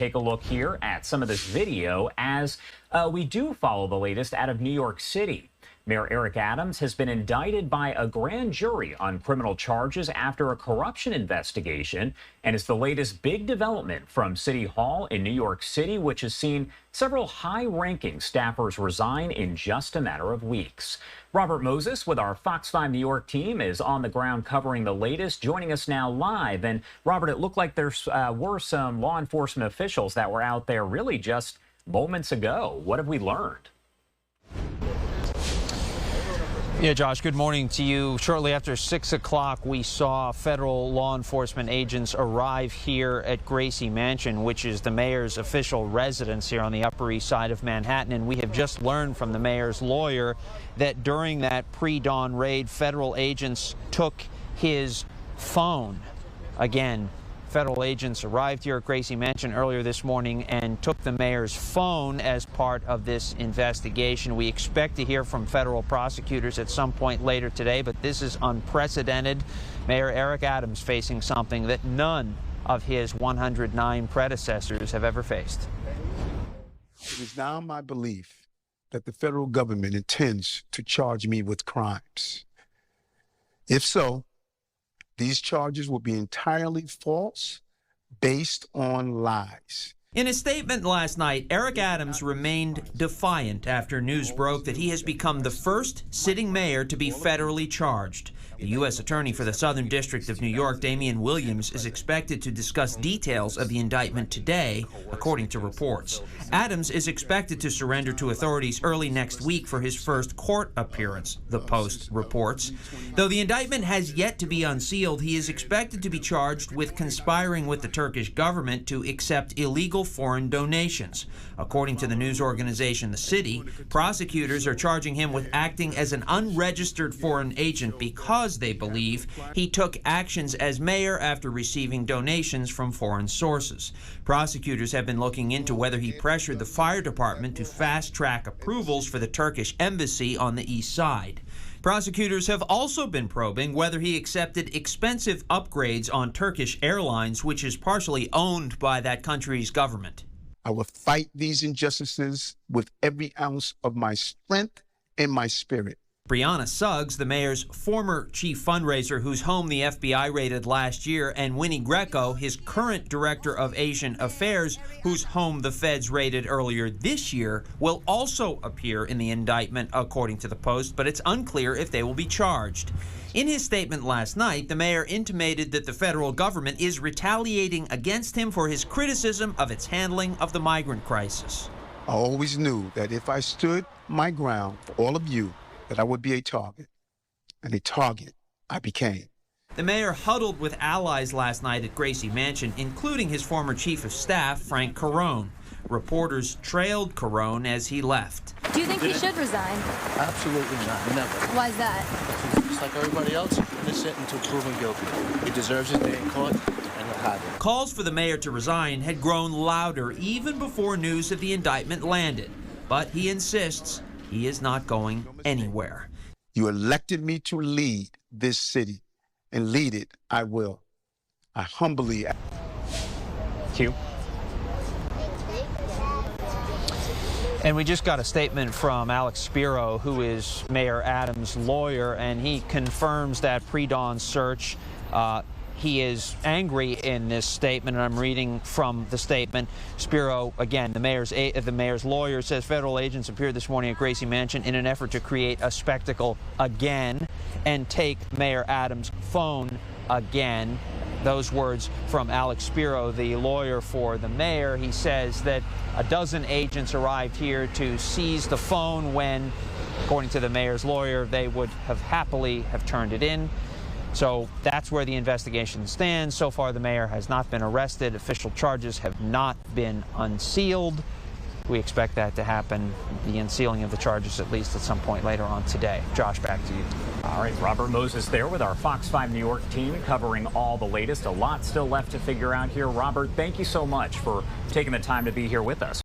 Take a look here at some of this video as we do follow the latest out of New York City. Mayor Eric Adams has been indicted by a grand jury on criminal charges after a corruption investigation, and is the latest big development from City Hall in New York City, which has seen several high-ranking staffers resign in just a matter of weeks. Robert Moses with our Fox 5 New York team is on the ground covering the latest, joining us now live. And Robert, it looked like there were some law enforcement officials that were out there really just moments ago. What have we learned? Yeah, Josh, good morning to you. Shortly after 6 o'clock, we saw federal law enforcement agents arrive here at Gracie Mansion, which is the mayor's official residence here on the Upper East Side of Manhattan. And we have just learned from the mayor's lawyer that during that pre-dawn raid, federal agents took his phone. Again, federal agents arrived here at Gracie Mansion earlier this morning and took the mayor's phone as part of this investigation. We expect to hear from federal prosecutors at some point later today, but this is unprecedented. Mayor Eric Adams facing something that none of his 109 predecessors have ever faced. It is now my belief that the federal government intends to charge me with crimes. If so, these charges will be entirely false, based on lies. In a statement last night, Eric Adams remained defiant after news broke that he has become the first sitting mayor to be federally charged. The U.S. Attorney for the Southern District of New York, Damian Williams, is expected to discuss details of the indictment today, according to reports. Adams is expected to surrender to authorities early next week for his first court appearance, the Post reports. Though the indictment has yet to be unsealed, he is expected to be charged with conspiring with the Turkish government to accept illegal foreign donations. According to the news organization The City, prosecutors are charging him with acting as an unregistered foreign agent because they believe he took actions as mayor after receiving donations from foreign sources. Prosecutors have been looking into whether he pressured the fire department to fast-track approvals for the Turkish embassy on the east side. Prosecutors have also been probing whether he accepted expensive upgrades on Turkish Airlines, which is partially owned by that country's government. I will fight these injustices with every ounce of my strength and my spirit. Brianna Suggs, the mayor's former chief fundraiser whose home the FBI raided last year, and Winnie Greco, his current director of Asian Affairs, whose home the feds raided earlier this year, will also appear in the indictment, according to the Post, but it's unclear if they will be charged. In his statement last night, the mayor intimated that the federal government is retaliating against him for his criticism of its handling of the migrant crisis. I always knew that if I stood my ground for all of you, that I would be a target, and a target I became. The mayor huddled with allies last night at Gracie Mansion, including his former chief of staff, Frank Carone. Reporters trailed Carone as he left. Do you think he should resign? Absolutely not, never. Why is that? Just like everybody else, innocent until proven guilty. He deserves his day in court, and he'll have it. Calls for the mayor to resign had grown louder even before news of the indictment landed. But he insists he is not going anywhere. You elected me to lead this city, and lead it I will. I humbly ask. Q. And we just got a statement from Alex Spiro, who is Mayor Adams' lawyer, and he confirms that pre-dawn search. He is angry in this statement, and I'm reading from the statement. Spiro, again, the mayor's lawyer, says federal agents appeared this morning at Gracie Mansion in an effort to create a spectacle again and take Mayor Adams' phone again. Those words from Alex Spiro, the lawyer for the mayor. He says that a dozen agents arrived here to seize the phone when, according to the mayor's lawyer, they would have happily have turned it in. So that's where the investigation stands. So far, the mayor has not been arrested. Official charges have not been unsealed. We expect that to happen, the unsealing of the charges, at least at some point later on today. Josh, back to you. All right, Robert Moses there with our Fox 5 New York team covering all the latest. A lot still left to figure out here. Robert, thank you so much for taking the time to be here with us.